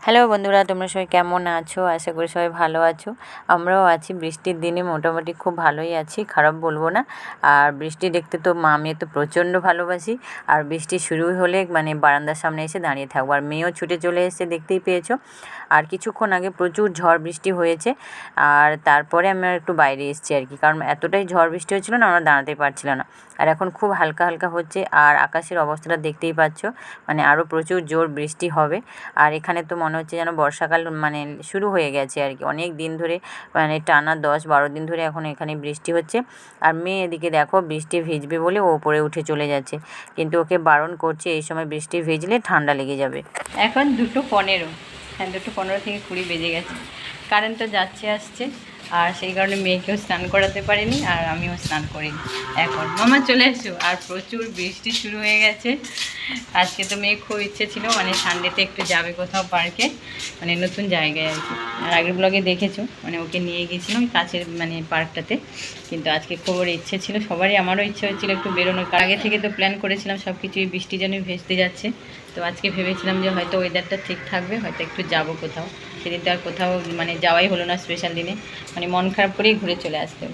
Hello বন্ধুরা, তোমরা সবাই কেমন আছো? আশা করি সবাই ভালো আছো। আমরাও আছি। বৃষ্টির দিনে মোটামুটি খুব ভালোই আছি, খারাপ বলবো না। আর বৃষ্টি দেখতে তো আমি তো প্রচণ্ড ভালোবাসি। আর বৃষ্টি শুরু হলে বারান্দার সামনে এসে দাঁড়িয়ে থাকবো। আর মেয়েও ছুটে চলে এসেছে, দেখতেই পেয়েছো। আর কিছুক্ষণ আগে প্রচুর ঝড় বৃষ্টি হয়েছে। আর তারপরে আমরা একটু বাইরে এসেছি আর কি, কারণ এতটাই ঝড় বৃষ্টি হচ্ছিলো না, আমরা দাঁড়াতে পারছিল না। আর এখন খুব হালকা হালকা হচ্ছে। আর আকাশের অবস্থাটা দেখতেই পাচ্ছ, আরও প্রচুর জোর বৃষ্টি হবে। আর এখানে তো মনে হচ্ছে যেন বর্ষাকাল শুরু হয়ে গেছে আর কি। অনেক দিন ধরে টানা 10-12 দিন ধরে এখন এখানে বৃষ্টি হচ্ছে। আর মেয়ে এদিকে দেখো বৃষ্টি ভিজবে বলে ও ওপরে উঠে চলে যাচ্ছে, কিন্তু ওকে বারণ করছে এই সময় বৃষ্টি ভিজলে ঠান্ডা লেগে যাবে। এখন 2:15, হ্যাঁ 2:15 থেকে 20 বেজে গেছে। কারেন্ট তো যাচ্ছে আসছে, আর সেই কারণে মেয়েকেও স্নান করাতে পারিনি, আর আমিও স্নান করিনি। এখন মামা চলে এসো। আর প্রচুর বৃষ্টি শুরু হয়ে গেছে। আজকে তো মেয়ে খুব ইচ্ছে ছিল সানডেতে একটু যাবে কোথাও পার্কে, নতুন জায়গায় আর কি। আর আগের ব্লগে দেখেছো ওকে নিয়ে গেছিলাম ওই কাছের পার্কটাতে। কিন্তু আজকে খুব ইচ্ছে ছিল সবারই, আমারও ইচ্ছে হচ্ছিলো একটু বেরোনোর। আগে থেকে তো প্ল্যান করেছিলাম সব কিছুই, বৃষ্টি যেন ভেস্তে যাচ্ছে। তো আজকে ভেবেছিলাম যে হয়তো ওয়েদারটা ঠিক থাকবে, হয়তো একটু যাব কোথাও। সেদিন তো আর কোথাও যাওয়াই হলো না স্পেশাল দিনে, মন খারাপ করেই ঘুরে চলে আসতে।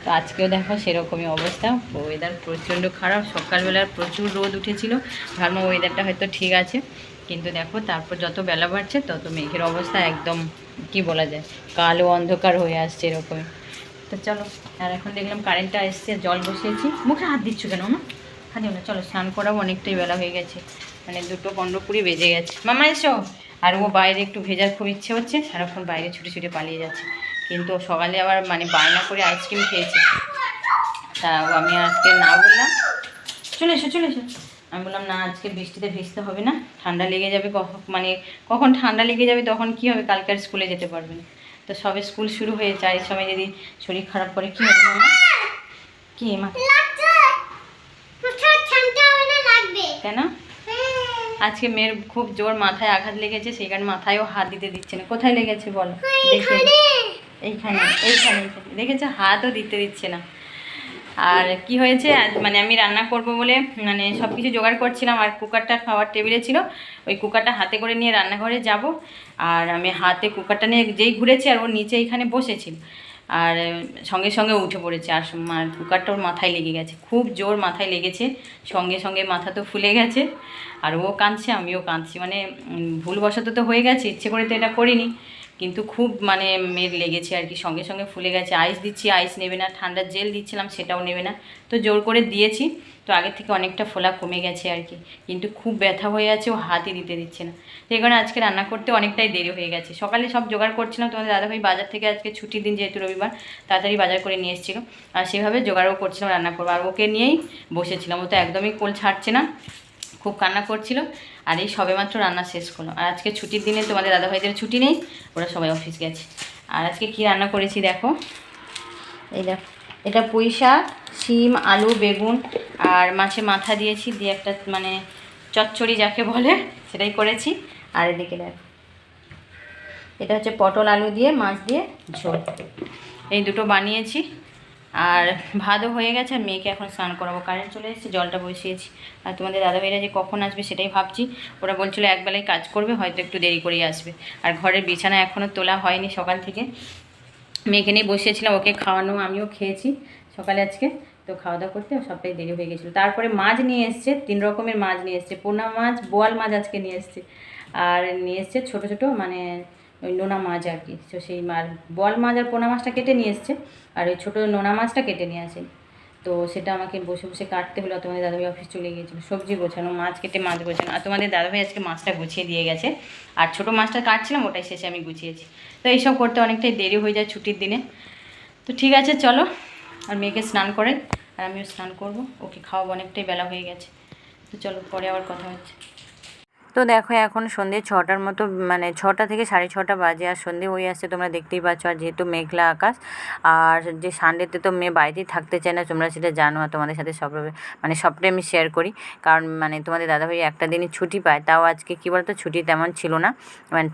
তো আজকেও দেখো সেরকমই অবস্থা, ওয়েদার প্রচণ্ড খারাপ। সকালবেলার প্রচুর রোদ উঠেছিল, ভাবলাম ওয়েদারটা হয়তো ঠিক আছে, কিন্তু দেখো তারপর যত বেলা বাড়ছে তত মেঘের অবস্থা একদম কি বলা যায়, কালো অন্ধকার হয়ে আসছে এরকমই। তো চলো, আর এখন দেখলাম কারেন্টটা এসছে, জল বসিয়েছি। মুখে হাত দিচ্ছ কেন না? হাত দিও না, চলো স্নান করাবো, অনেকটাই বেলা হয়ে গেছে, 2:15 বেজে গেছে। মামা এসো। আর ও বাইরে একটু ভেজার খুব ইচ্ছে হচ্ছে, সারাক্ষণ বাইরে ছুটে ছুটে পালিয়ে যাচ্ছে। কিন্তু সকালে আবার বায়না করে আইসক্রিম খেয়েছে। তা আমি আজকে না বললাম, চলে এসো চলে এসো। আমি বললাম না, আজকে বৃষ্টিতে ভিজতে হবে না, ঠান্ডা লেগে যাবে। কখন ঠান্ডা লেগে যাবে তখন কি হবে, কালকে আর স্কুলে যেতে পারবে না। তো সবে স্কুল শুরু হয়েছে, আর এই সময় যদি শরীর খারাপ করে কী হবে মামা? কি মা কেন? আজকে মেয়ের খুব জোর মাথায় আঘাত লেগেছে, সেই কারণে মাথায়ও হাত দিতে দিচ্ছে না। কোথায় লেগেছে বলো দেখে? এইখানে এইখানে দেখেছে, হাতও দিতে দিচ্ছে না। আর কি হয়েছে, আমি রান্না করব বলে সব কিছু জোগাড় করছিলাম, আর কুকারটা খাওয়ার টেবিলে ছিল। ওই কুকারটা হাতে করে নিয়ে রান্নাঘরে যাব, আর আমি হাতে কুকারটা নিয়ে যেই ঘুরেছি, আর ওর নিচে এইখানে বসেছিল, আর সঙ্গে সঙ্গে উঠে পড়েছে। আর কুকারটা ওর মাথায় লেগে গেছে, খুব জোর মাথায় লেগেছে, সঙ্গে সঙ্গে মাথা তো ফুলে গেছে। আর ও কাঁদছে, আমিও কাঁদছি, ভুলবশত তো হয়ে গেছে, ইচ্ছে করে তো এটা করিনি, কিন্তু খুব মেয়ের লেগেছে আর কি, সঙ্গে সঙ্গে ফুলে গেছে। আইস দিচ্ছি, আইস নেবে না, ঠান্ডার জেল দিচ্ছিলাম, সেটাও নেবে না। তো জোর করে দিয়েছি, তো আগের থেকে অনেকটা ফোলা কমে গেছে আর কি, কিন্তু খুব ব্যথা হয়ে আছে, ও হাতই দিতে দিচ্ছে না। তো এই কারণে আজকে রান্না করতে অনেকটাই দেরি হয়ে গেছে। সকালে সব জোগাড় করছিলাম, তোমাদের দাদাভাই বাজার থেকে, আজকে ছুটির দিন যেহেতু রবিবার, তাড়াতাড়ি বাজার করে নিয়ে এসেছিলো, আর সেভাবে জোগাড়ও করছিলাম রান্না করবো। আর ওকে নিয়েই বসেছিলাম, ও তো একদমই কোল ছাড়ছে না, খুব কান্না করছিল। আর এই সবেমাত্র রান্না শেষ করলো। আর আজকে ছুটির দিনে তোমাদের দাদাভাইদের ছুটি নেই, ওরা সবাই অফিস গেছে। আর আজকে কি রান্না করেছি দেখো, এই দেখো, এটা পুঁই শাক, শিম, আলু, বেগুন আর মাছে মাথা দিয়েছি, দিয়ে একটা চচ্চড়ি যাকে বলে সেটাই করেছি। আর এদিকে দেখো, এটা হচ্ছে পটল আলু দিয়ে মাছ দিয়ে ঝোল, এই দুটো বানিয়েছি। আর ভাতও হয়ে গেছে, আর মেয়েকে এখন স্নান করাবো। কারেন্ট চলে এসেছে, জলটা বসিয়েছি। আর তোমাদের দাদাভাইরা যে কখন আসবে সেটাই ভাবছি। ওরা বলছিল একবেলায় কাজ করবে, হয়তো একটু দেরি করেই আসবে। আর ঘরের বিছানা এখনও তোলা হয়নি সকাল থেকে। মেয়েকে নিয়ে বসিয়েছিলাম, ওকে খাওয়ানো, আমিও খেয়েছি সকালে আজকে। তো খাওয়া দাওয়া করতে সবটাই দেরি হয়ে গেছিলো। তারপরে মাছ নিয়ে এসছে, 3 রকমের মাছ নিয়ে এসছে, পোনা মাছ, বোয়াল মাছ আজকে নিয়ে এসছে, আর নিয়ে এসছে ছোটো ছোটো ওই নোনা মাছ আর কি। তো সেই বোয়াল মাছ আর পোনা মাছটা কেটে নিয়ে এসছে, আর ওই ছোটো নোনা মাছটা কেটে নিয়ে আসে। তো সেটা আমাকে বসে বসে কাটতে হলো। তোমাদের দাদাভাই অফিস চলে গিয়েছিলো, সবজি গোছানো, মাছ কেটে মাছ গোছানো। আর তোমাদের দাদাভাই আজকে মাছটা গুছিয়ে দিয়ে গেছে, আর ছোটো মাছটা কাটছিলাম, ওটাই শেষে আমি গুছিয়েছি। তো এইসব করতে অনেকটাই দেরি হয়ে যায় ছুটির দিনে। তো ঠিক আছে চলো, আর মেয়েকে স্নান করে, আর আমিও স্নান করব, ওকে খাওয়াবো, অনেকটাই বেলা হয়ে গেছে। তো চলো, পরে আবার কথা হচ্ছে। তো দেখো এখন সন্ধ্যে 6টার মতো, 6টা থেকে 6:30 বাজে, আর সন্ধ্যে হয়ে আসছে, তোমরা দেখতেই পাচ্ছ। আর যেহেতু মেঘলা আকাশ, আর যে সানডেতে তো মেয়ে বাড়িতেই থাকতে চায় না, তোমরা সেটা জানো। আর তোমাদের সাথে সবটাই আমি শেয়ার করি, কারণ তোমাদের দাদাভাই একটা দিনই ছুটি পায়। তাও আজকে কী বলতো, ছুটি তেমন ছিল না,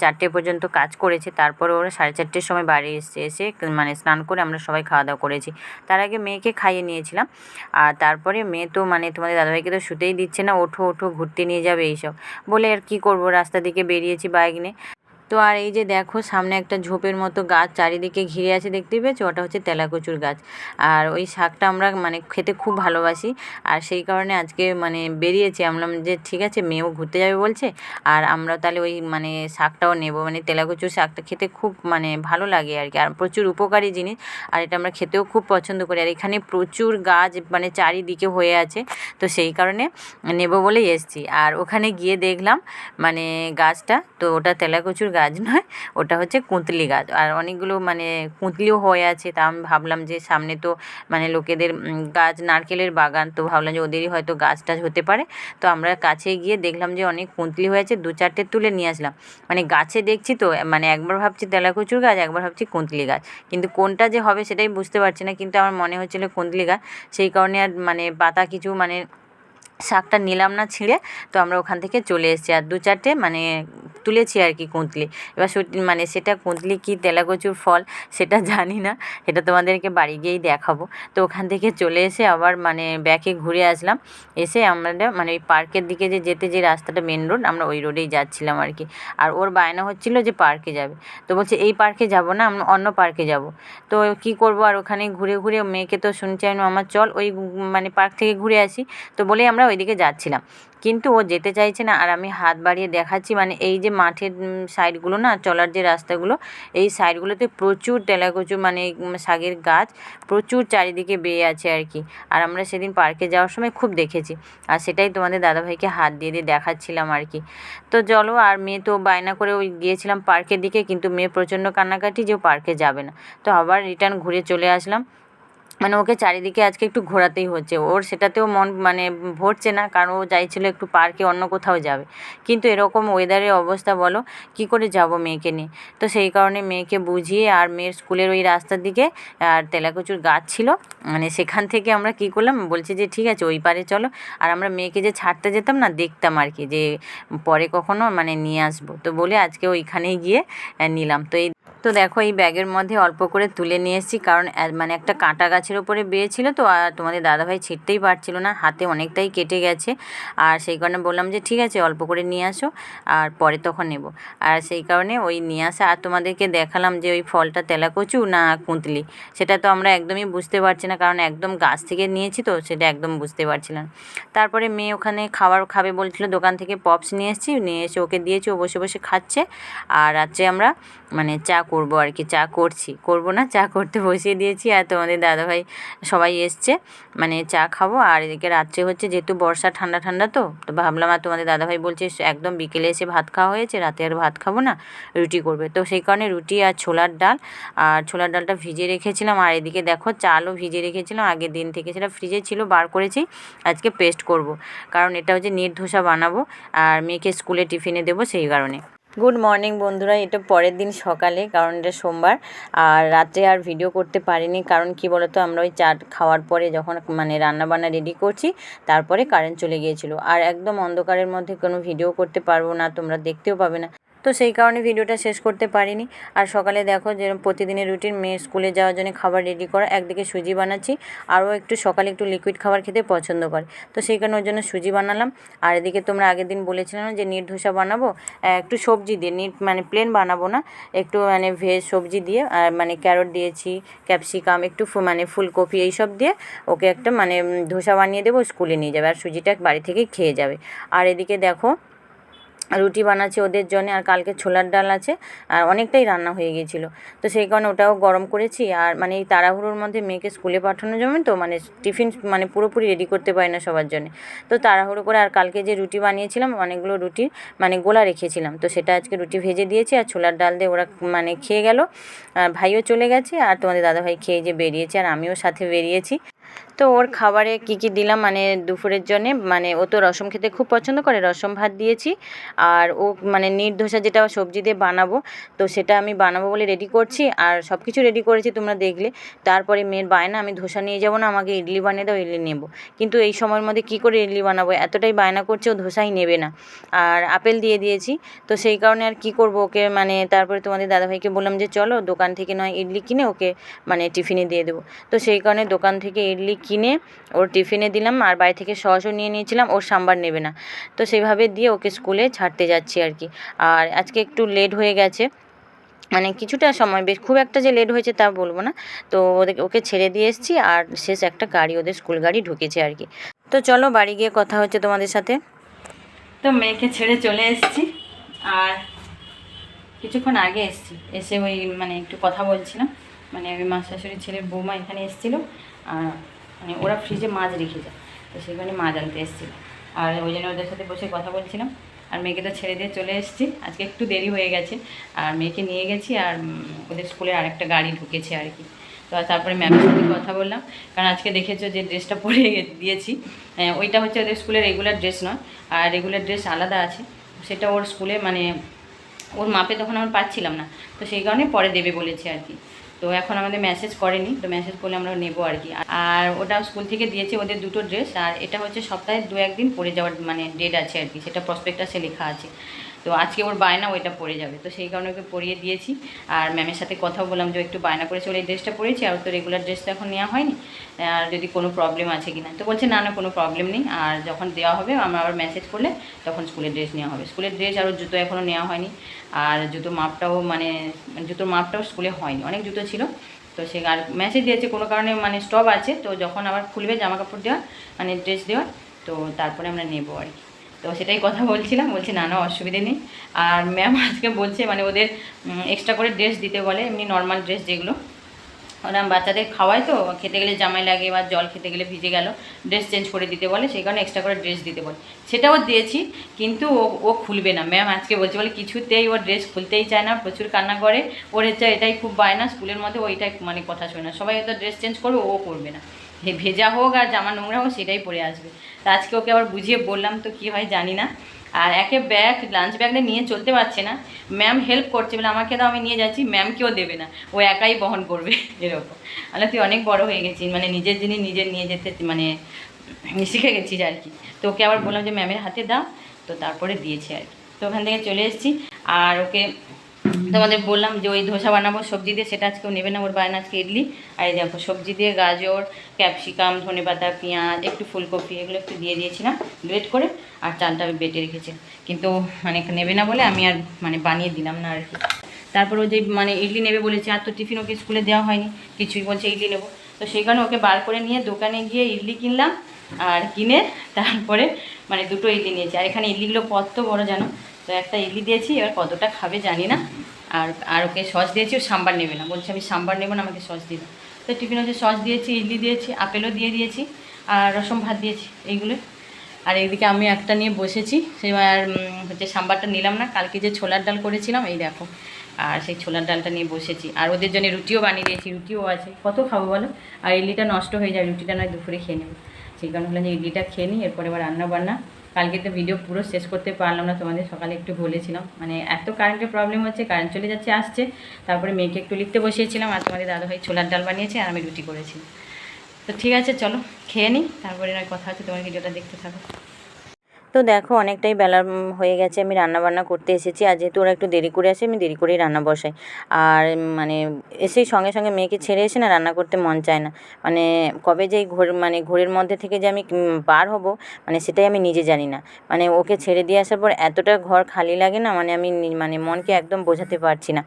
4টে পর্যন্ত কাজ করেছে। তারপরে ওরা 4:30-র সময় বাড়ি এসে স্নান করে আমরা সবাই খাওয়া দাওয়া করেছি। তার আগে মেয়েকে খাইয়ে নিয়েছিলাম। আর তারপরে মেয়ে তো তোমাদের দাদাভাইকে তো শুতেই দিচ্ছে না, ওঠো ওঠো ঘুরতে নিয়ে যাবে এইসব বলে। আর কি করব, রাস্তা দিকে বেরিয়েছি বাইক নিয়ে। তো আর এই যে দেখো সামনে একটা ঝোপের মতো গাছ চারিদিকে ঘিরে আছে, দেখতে পেয়েছো, ওটা হচ্ছে তেলাকচুর গাছ। আর ওই শাকটা আমরা মানে খেতে খুব ভালোবাসি, আর সেই কারণে আজকে মানে বেরিয়েছি, আমরা যে ঠিক আছে মেয়েও ঘুরতে যাবে বলছে, আর আমরা তাহলে ওই মানে শাকটাও নেব। মানে তেলাকচুর শাকটা খেতে খুব মানে ভালো লাগে আর কি, আর প্রচুর উপকারী জিনিস, আর এটা আমরা খেতেও খুব পছন্দ করি। আর এখানে প্রচুর গাছ মানে চারিদিকে হয়ে আছে, তো সেই কারণে নেব বলেই এসেছি। আর ওখানে গিয়ে দেখলাম মানে গাছটা, তো ওটা তেলাকচুর গাছ নয়, ওটা হচ্ছে কুঁতলি গাছ, আর অনেকগুলো মানে কুঁতলিও হয়ে আছে। তা আমি ভাবলাম যে সামনে তো মানে লোকেদের গাছ নারকেলের বাগান, তো ভাবলাম যে ওদেরই হয়তো গাছ টাছ হতে পারে। তো আমরা কাছে গিয়ে দেখলাম যে অনেক কুঁতলি হয়েছে, 2-4টে তুলে নিয়ে আসলাম। মানে গাছে দেখছি তো মানে একবার ভাবছি তেলাকচুর গাছ, একবার ভাবছি কুঁতলি গাছ, কিন্তু কোনটা যে হবে সেটাই বুঝতে পারছি না, কিন্তু আমার মনে হচ্ছিলো কুঁতলি গাছ, সেই কারণে আর মানে পাতা কিছু মানে শাকটা নিলাম না ছিঁড়ে, তো আমরা ওখান থেকে চলে এসেছি। আর 2-4টে মানে তুলেছি আর কি কুঁতলি। এবার মানে সেটা কুঁতলি কি তেলাকচুর ফল সেটা জানি না, এটা তোমাদেরকে বাড়ি গিয়েই দেখাবো। তো ওখান থেকে চলে এসে আবার মানে ব্যাকে ঘুরে আসলাম, এসে আমরা মানে ওই পার্কের দিকে যেতে যে রাস্তাটা মেন রোড, আমরা ওই রোডেই যাচ্ছিলাম আর কি। আর ওর বায়না হচ্ছিলো যে পার্কে যাবে, তো বলছে এই পার্কে যাব না, আমরা অন্য পার্কে যাব। তো কি করব, আর ওখানে ঘুরে ঘুরে মেয়েকে তো শুনছি আমি আমার চল ওই মানে পার্ক থেকে ঘুরে আসি, তো বলেই আমরা ওইদিকে যাচ্ছিলাম। কিন্তু ও যেতে চাইছে না, আর আমি হাত বাড়িয়ে দেখাচ্ছি, মানে এই যে মাঠের সাইডগুলো না, চলার যে রাস্তাগুলো, এই সাইডগুলোতে প্রচুর তেলাকচু মানে শাকের গাছ প্রচুর চারিদিকে বেয়ে আছে আর কি। আর আমরা সেদিন পার্কে যাওয়ার সময় খুব দেখেছি, আর সেটাই তোমাদের দাদাভাইকে হাত দিয়ে দিয়ে দেখাচ্ছিলাম আর কি। তো চলো, আর মেয়ে তো বায়না করে ওই গিয়েছিলাম পার্কের দিকে, কিন্তু মেয়ে প্রচণ্ড কান্নাকাটি যে ও পার্কে যাবে না, তো আবার রিটার্ন ঘুরে চলে আসলাম। মানে ওকে চারিদিকে আজকে একটু ঘোরাতেই হচ্ছে, ওর সেটাতেও মন মানে ভরছে না, কারণ ও চাইছিলো একটু পার্কে অন্য কোথাও যাবে, কিন্তু এরকম ওয়েদারের অবস্থা বলো কী করে যাব মেয়েকে নিয়ে। তো সেই কারণে মেয়েকে বুঝিয়ে, আর মেয়ের স্কুলের ওই রাস্তার দিকে আর তেলাকচুর গাছ ছিল, মানে সেখান থেকে আমরা কী করলাম, বলছি যে ঠিক আছে ওই পারে চলো। আর আমরা মেয়েকে যে ছাড়তে যেতাম না, দেখতাম আর কি যে পরে কখনো মানে নিয়ে আসবো, তো বলে আজকে ওইখানেই গিয়ে নিলাম। তো দেখো এই ব্যাগের মধ্যে অল্প করে তুলে নিয়ে এসেছি, কারণ মানে একটা কাঁটা গাছের ওপরে বেয়েছিল, তো আর তোমাদের দাদাভাই ছিঁড়তেই পারছিল না, হাতে অনেকটাই কেটে গেছে, আর সেই কারণে বললাম যে ঠিক আছে অল্প করে নিয়ে আসো, আর পরে তখন নেব। আর সেই কারণে ওই নিয়ে আসা, আর তোমাদেরকে দেখালাম যে ওই ফলটা তেলাকচু না কুঁতলি, সেটা তো আমরা একদমই বুঝতে পারছি না, কারণ একদম গাছ থেকে নিয়েছি তো সেটা একদম বুঝতে পারছিলাম। তারপরে মেয়ে ওখানে খাবার খাবে বলছিল, দোকান থেকে পপস নিয়ে এসেছি, নিয়ে এসে ওকে দিয়েছি, ও বসে বসে খাচ্ছে। আর রাত্রে আমরা মানে চা করবো আর কি, চা করবো না, চা করতে বসিয়ে দিয়েছি। আর তোমাদের দাদাভাই সবাই এসছে, মানে চা খাবো। আর এদিকে রাত্রে হচ্ছে যেহেতু বর্ষা, ঠান্ডা ঠান্ডা, তো ভাবলাম, আর তোমাদের দাদাভাই বলছে একদম বিকেলে এসে ভাত খাওয়া হয়েছে, রাতে আর ভাত খাবো না, রুটি করবে। তো সেই কারণে রুটি আর ছোলার ডাল, আর ছোলার ডালটা ভিজিয়ে রেখেছিলাম, আর এদিকে দেখো চালও ভিজিয়ে রেখেছিলাম আগের দিন থেকে, সেটা ফ্রিজে ছিল, বার করেছি, আজকে পেস্ট করব, কারণ এটা হচ্ছে নির ধোসা বানাবো, আর মেয়েকে স্কুলে টিফিনে দেবো, সেই কারণে। গুড মর্নিং বন্ধুরা, এটা পরের দিন সকালে, কারণ এটা সোমবার। আর রাত্রে আর ভিডিও করতে পারিনি, কারণ কি বলতো, আমরা ওই চা খাওয়ার পরে যখন মানে রান্নাবান্না রেডি করছি, তারপরে কারেন্ট চলে গিয়েছিলো, আর একদম অন্ধকারের মধ্যে কোনো ভিডিও করতে পারবো না, তোমরা দেখতেও পাবে না, তো সেই কারণে ভিডিওটা শেষ করতে পারিনি। আর সকালে দেখো যে প্রতিদিনের রুটিন, মেয়ে স্কুলে যাওয়ার জন্য খাবার রেডি করা, একদিকে সুজি বানাচ্ছি, আরও একটু সকালে একটু লিকুইড খাবার খেতে পছন্দ করে, তো সেই কারণে ওর জন্য সুজি বানালাম। আর এদিকে তোমরা আগের দিন বলেছিলাম যে নির ধোসা বানাবো একটু সবজি দিয়ে, মানে প্লেন বানাবো না, একটু মানে ভেজ সবজি দিয়ে, আর মানে ক্যারট দিয়েছি, ক্যাপসিকাম, একটু মানে ফুলকপি, এইসব দিয়ে ওকে একটা মানে ধোসা বানিয়ে দেবো, স্কুলে নিয়ে যাবে, আর সুজিটা বাড়ি থেকেই খেয়ে যাবে। আর এদিকে দেখো রুটি বানাচ্ছি ওদের জন্য, আর কালকে ছোলার ডাল আছে, আর অনেকটাই রান্না হয়ে গিয়েছিলো, তো সেই কারণে ওটাও গরম করেছি। আর মানে এই তাড়াহুড়োর মধ্যে মেয়েকে স্কুলে পাঠানোর জন্য তো মানে টিফিন মানে পুরোপুরি রেডি করতে পারি না সবার জন্য, তো তাড়াহুড়ো করে। আর কালকে যে রুটি বানিয়েছিলাম, অনেকগুলো রুটি মানে গোলা রেখেছিলাম, তো সেটা আজকে রুটি ভেজে দিয়েছি, আর ছোলার ডাল দিয়ে ওরা মানে খেয়ে গেল, আর ভাইও চলে গেছে, আর তোমাদের দাদাভাই খেয়ে যে বেরিয়েছে, আর আমিও সাথে বেরিয়েছি। তো ওর খাবারে কী কী দিলাম মানে দুপুরের জন্যে, মানে ও তো রসম খেতে খুব পছন্দ করে, রসম ভাত দিয়েছি। আর ও মানে নির ধোসা যেটা সবজি দিয়ে বানাবো, তো সেটা আমি বানাবো বলে রেডি করছি, আর সব কিছু রেডি করেছি তোমরা দেখলে। তারপরে মেয়ের বায়না, আমি ধোসা নিয়ে যাবো না, আমাকে ইডলি বানিয়ে দাও, ইডলি নেবো, কিন্তু এই সময়ের মধ্যে কী করে ইডলি বানাবো, এতটাই বায়না করছে, ও ধোসাই নেবে না। আর আপেল দিয়ে দিয়েছি, তো সেই কারণে আর কি করবো ওকে, মানে তারপরে তোমাদের দাদাভাইকে বললাম যে চলো দোকান থেকে নয় ইডলি কিনে ওকে মানে টিফিনে দিয়ে দেবো, তো সেই কারণে দোকান থেকে ইডলি কিনে ওর টিফিনে দিলাম, আর বাড়ি থেকে সসও নিয়ে নিয়েছিলাম, ওর সাম্বার নেবে না, তো সেইভাবে দিয়ে ওকে স্কুলে ছাড়তে যাচ্ছি আর কি। আর আজকে একটু লেট হয়ে গেছে, মানে কিছুটা সময়, বেশ খুব একটা যে লেট হয়েছে তা বলবো না। তো ওকে ছেড়ে দিয়ে এসেছি, আর শেষ একটা গাড়ি, ওদের স্কুল গাড়ি ঢুকেছে আর কি। তো চলো বাড়ি গিয়ে কথা হচ্ছে তোমাদের সাথে। তো মেয়েকে ছেড়ে চলে এসেছি, আর কিছুক্ষণ আগে এসেছি, এসে ওই মানে একটু কথা বলছিলাম, মানে ওই মা শাশুড়ি ছেলের বৌমা এখানে এসেছিলো, আর মানে ওরা ফ্রিজে মাছ রেখে যায়, তো সেখানে মাছ আনতে এসেছিলো, আর ওই জন্য ওদের সাথে বসে কথা বলছিলাম। আর মেয়েকে তো ছেড়ে দিয়ে চলে এসেছি, আজকে একটু দেরি হয়ে গেছে, আর মেয়েকে নিয়ে গেছি, আর ওদের স্কুলে আরেকটা গাড়ি ঢুকেছে আর কি। তো তারপরে ম্যামের সাথে কথা বললাম, কারণ আজকে দেখেছো যে ড্রেসটা পরে দিয়েছি, ওইটা হচ্ছে ওদের স্কুলের রেগুলার ড্রেস নয়, আর রেগুলার ড্রেস আলাদা আছে, সেটা ওর স্কুলে মানে ওর মাপে তখন আমার পাচ্ছিলাম না, তো সেই কারণে পরে দেবে বলেছে আর কি। তো এখন আমাদের মেসেজ করেনি, তো মেসেজ করলে আমরা নেবো আর কি। আর ওটা স্কুল থেকে দিয়েছে ওদের দুটো ড্রেস, আর এটা হচ্ছে সপ্তাহে 2-1 দিন পরে যাওয়ার মানে ডেট আছে আর কি, সেটা প্রসপেক্টাসে লেখা আছে। তো আজকে ওর বায়না ওইটা পরে যাবে, তো সেই কারণে ওকে পরিয়ে দিয়েছি। আর ম্যামের সাথে কথাও বললাম যে একটু বায়না করেছে, ওর এই ড্রেসটা পরেছি, আর তো রেগুলার ড্রেসটা এখন নেওয়া হয়নি, আর যদি কোনো প্রবলেম আছে কি না, তো বলছে না না কোনো প্রবলেম নেই, আর যখন দেওয়া হবে আমরা আবার মেসেজ করলে তখন স্কুলের ড্রেস নেওয়া হবে। স্কুলের ড্রেস আর ওর জুতো এখনও নেওয়া হয়নি, আর জুতো মাপটাও মানে জুতোর মাপটাও স্কুলে হয়নি, অনেক জুতো ছিল, তো সে আর মেসেজ দিয়েছে কোনো কারণে মানে স্টপ আছে, তো যখন আবার খুলবে জামা কাপড় দেওয়া মানে ড্রেস দেওয়ার, তো তারপরে আমরা নেবো আর কি। তো সেটাই কথা বলছিলাম, বলছে না না অসুবিধে নেই। আর ম্যাম আজকে বলছে মানে ওদের এক্সট্রা করে ড্রেস দিতে বলে, এমনি নর্মাল ড্রেস যেগুলো ওরা বাচ্চাদের খাওয়ায়, তো খেতে গেলে জামাই লাগে বা জল খেতে গেলে ভিজে গেল, ড্রেস চেঞ্জ করে দিতে বলে, সেই কারণে এক্সট্রা করে ড্রেস দিতে বলে, সেটাও দিয়েছি, কিন্তু ও খুলবে না। ম্যাম আজকে বলছে বলে কিছুতেই ওর ড্রেস খুলতেই চায় না, প্রচুর কান্না করে, ওর হচ্ছে এটাই খুব বায়না, স্কুলের মধ্যে ওইটাই মানে কথা শোনে না, সবাই হয়তো ড্রেস চেঞ্জ করবে, ও করবে না, ভেজা হোক আর জামা নোংরা হোক সেটাই পরে আসবে। তা আজকে ওকে আবার বুঝিয়ে বললাম, তো কী হয় জানি না। আর একে ব্যাগ লাঞ্চ ব্যাগটা নিয়ে চলতে পারছে না, ম্যাম হেল্প করছে বলে আমাকে দাও আমি নিয়ে যাচ্ছি, ম্যামকেও দেবে না, ও একাই বহন করবে এরকম। মানে তুই অনেক বড় হয়ে গেছিস, মানে নিজের জিনিস নিজে নিয়ে যেতে মানে শিখে গেছিস আর কি। তো ওকে আবার বললাম যে ম্যামের হাতে দাও, তো তারপরে দিয়েছে আর কি। তো ওখান থেকে চলে এসেছি, আর ওকে তোমাদের বললাম যে ওই ধোসা বানাবো সবজি দিয়ে, সেটা আজকেও নেবে না, ওর বায়না আজকে ইডলি। আর এই দেখো সবজি দিয়ে গাজর, ক্যাপসিকাম, ধনেপাতা, পেঁয়াজ, একটু ফুলকপি এগুলো একটু দিয়ে দিয়েছিলাম গ্রেট করে, আর চালটা আমি বেটে রেখেছি, কিন্তু মানে নেবে না বলে আমি আর মানে বানিয়ে দিলাম না আর কি। তারপর ও যে মানে ইডলি নেবে বলেছে, আর তো টিফিন ওকে স্কুলে দেওয়া হয়নি কিছুই, বলছে ইডলি নেবো, তো সেই কারণে ওকে বার করে নিয়ে দোকানে গিয়ে ইডলি কিনলাম, আর কিনে তারপরে মানে দুটো ইডলি নিয়েছি। আর এখানে ইডলিগুলো কত বড় জানো, তো একটা ইডলি দিয়েছি, এবার কতটা খাবে জানি না। আর ওকে সস দিয়েছি, ও সাম্বার নেবে না, বলছে আমি সাম্বার নেবো না, আমাকে সস দিবে। তো টিফিনে হচ্ছে সস দিয়েছি, ইডলি দিয়েছি, আপেলও দিয়ে দিয়েছি, আর রসম ভাত দিয়েছি এইগুলো। আর এইদিকে আমি একটা নিয়ে বসেছি, সেই আর হচ্ছে সাম্বারটা নিলাম না, কালকে যে ছোলার ডাল করেছিলাম এই দেখো, আর সেই ছোলার ডালটা নিয়ে বসেছি। আর ওদের জন্য রুটিও বানিয়ে দিয়েছি, রুটিও আছে, কত খাবো বলো, আর ইডলিটা নষ্ট হয়ে যায়, রুটিটা নয় দুপুরে খেয়ে নেবো, সেই কারণে হলো যে ইডলিটা খেয়ে নিই, এরপরে আবার রান্না বান্না। কালকে তো ভিডিও পুরো শেষ করতে পারলাম না, তোমাদের সকালে একটু বলেছিলাম, মানে এত কারেন্টের প্রবলেম হচ্ছে, কারেন্ট চলে যাচ্ছে আসছে। তারপরে মেয়েকে একটু লিখতে বসিয়েছিলাম, আর তোমাদের দাদাভাই ছোলার ডাল বানিয়েছে, আর আমি রুটি করেছি। তো ঠিক আছে চলো খেয়ে নিই, তারপরে নয় কথা হচ্ছে, তোমার ভিডিওটা দেখতে থাকো। তো দেখো অনেকটাই বেলা হয়ে গেছে, আমি রান্না বান্না করতে এসেছি, আর যেহেতু ওরা একটু দেরি করে আসে আমি দেরি করেই রান্না বসাই। আর মানে এসেই সঙ্গে সঙ্গে মেয়েকে ছেড়ে এসে না রান্না করতে মন চায় না, মানে কবে যে এই ঘোরের মধ্যে থেকে যে আমি বার হব মানে সেটাই আমি নিজে জানি না। মানে ওকে ছেড়ে দিয়ে আসার পর এতটা ঘর খালি লাগে না, মানে আমি মানে মনকে একদম বোঝাতে পারছি না।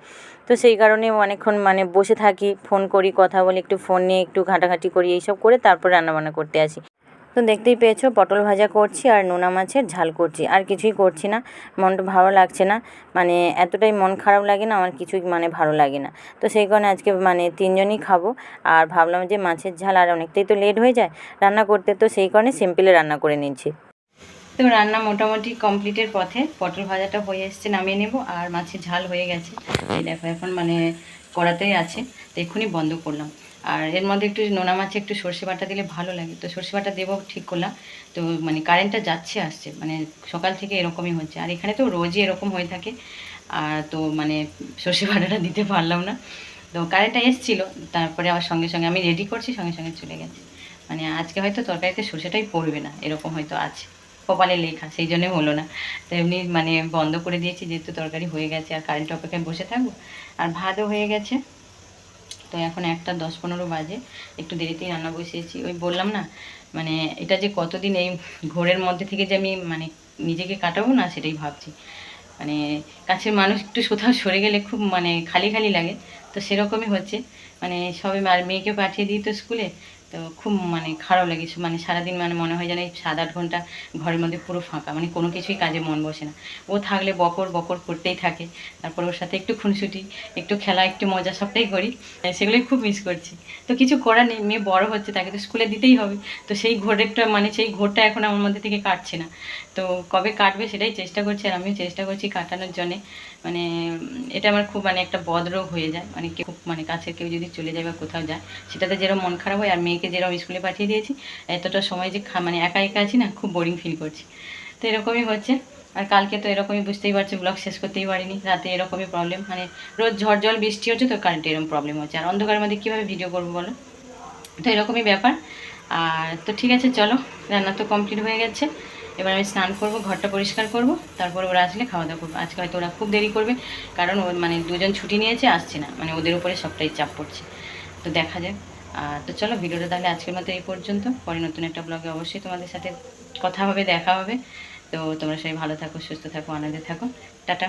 তো সেই কারণে অনেকক্ষণ মানে বসে থাকি, ফোন করি, কথা বলি, একটু ফোন নিয়ে একটু ঘাঁটাঘাঁটি করি, এইসব করে তারপর রান্নাবান্না করতে আসি। তো দেখতেই পেয়েছো পটল ভাজা করছি, আর নোনা মাছের ঝাল করছি, আর কিছুই করছি না, মনটা ভালো লাগছে না, মানে এতটাই মন খারাপ লাগে না আমার, কিছুই মানে ভালো লাগে না। তো সেই কারণে আজকে মানে 3জনই খাবো, আর ভাবলাম যে মাছের ঝাল, আর অনেকটাই তো লেট হয়ে যায় রান্না করতে, তো সেই কারণে সিম্পলে রান্না করে নিচ্ছি। তো রান্না মোটামুটি কমপ্লিটের পথে, পটল ভাজাটা হয়ে এসছে, নামিয়ে নেব, আর মাছের ঝাল হয়ে গেছে, এই দেখো এখন মানে কড়াতেই আছে, তো এক্ষুনি বন্ধ করলাম। আর এর মধ্যে একটু নোনা মাছে একটু সর্ষে বাটা দিলে ভালো লাগে, তো সর্ষে বাটা দেবো ঠিক করলাম। তো মানে কারেন্টটা যাচ্ছে আসছে, মানে সকাল থেকে এরকমই হচ্ছে, আর এখানে তো রোজই এরকম হয়ে থাকে, আর তো মানে সর্ষে বাটাটা দিতে পারলাম না। তো কারেন্টটা এসেছিলো, তারপরে আবার সঙ্গে সঙ্গে আমি রেডি করছি, সঙ্গে সঙ্গে চলে গেছে। মানে আজকে হয়তো তরকারিতে সর্ষেটাই পড়বে না, এরকম হয়তো আছে, কপালে লেখা, সেই জন্যই হলো না। তো এমনি মানে বন্ধ করে দিয়েছি, যেহেতু তরকারি হয়ে গেছে, আর কারেন্ট অপেক্ষায় বসে থাকবো। আর ভাতও হয়ে গেছে, তো এখন 1:10-15 বাজে, একটু দেরিতেই রান্না বসিয়েছি। ওই বললাম না, মানে এটা যে কতদিন এই ঘোরের মধ্যে থেকে যে আমি মানে নিজেকে কাটাবো না, সেটাই ভাবছি। মানে কাছের মানুষ একটু কোথাও সরে গেলে খুব মানে খালি খালি লাগে, তো সেরকমই হচ্ছে। মানে সবে আর মেয়েকে পাঠিয়ে দিই তো স্কুলে, তো খুব মানে খারাপ লাগে। মানে সারাদিন মানে মনে হয় যেন এই 7-8 ঘন্টা ঘরের মধ্যে পুরো ফাঁকা, মানে কোনো কিছুই কাজে মন বসে না। ও থাকলে বকর বকর করতেই থাকে, তারপর ওর সাথে একটু খুনসুটি, একটু খেলা, একটু মজা সবটাই করি। সেগুলোই খুব মিস করছি। তো কিছু করার নেই, মেয়ে বড় হচ্ছে, তাকে তো স্কুলে দিতেই হবে। তো সেই ঘোরেরটা মানে সেই ঘোরটা এখন আমার মধ্যে থেকে কাটছে না। তো কবে কাটবে সেটাই চেষ্টা করছি, আর আমিও চেষ্টা করছি কাটানোর জন্যে। মানে এটা আমার খুব মানে একটা বদরোগ হয়ে যায়, মানে কেউ মানে কাছের কেউ যদি চলে যায় বা কোথাও যায়, সেটাতে যেরকম মন খারাপ হয়। আর মেয়েকে যেরকম স্কুলে পাঠিয়ে দিয়েছি, এতটা সময় যে মানে একা একা আছি না, খুব বোরিং ফিল করছি। তো এরকমই হচ্ছে। আর কালকে তো এরকমই বুঝতেই পারছি, ব্লগ শেষ করতেই পারিনি, রাতে এরকমই প্রবলেম। মানে রোজ ঝড় জল বৃষ্টি হচ্ছে, তো কারেন্টে এরকম প্রবলেম হচ্ছে, আর অন্ধকারের মধ্যে কীভাবে ভিডিও করবো বলো? তো এরকমই ব্যাপার। আর তো ঠিক আছে, চলো, রান্না তো কমপ্লিট হয়ে গেছে। এবার আমি স্নান করব, ঘরটা পরিষ্কার করব, তারপর ওরা আসলে খাওয়া দাওয়া করবো। আজকে হয়তো ওরা খুব দেরি করবে, কারণ ওর মানে দুজন ছুটি নিয়েছে, আসছে না, মানে ওদের উপরে সবটাই চাপ পড়ছে। তো দেখা যাক। তো চলো, ভিডিওটা তাহলে আজকের মতো এই পর্যন্ত। পরে নতুন একটা ব্লগে অবশ্যই তোমাদের সাথে কথা হবে, দেখা হবে। তো তোমরা সবাই ভালো থাকো, সুস্থ থাকো, আনন্দে থাকো। টাটা।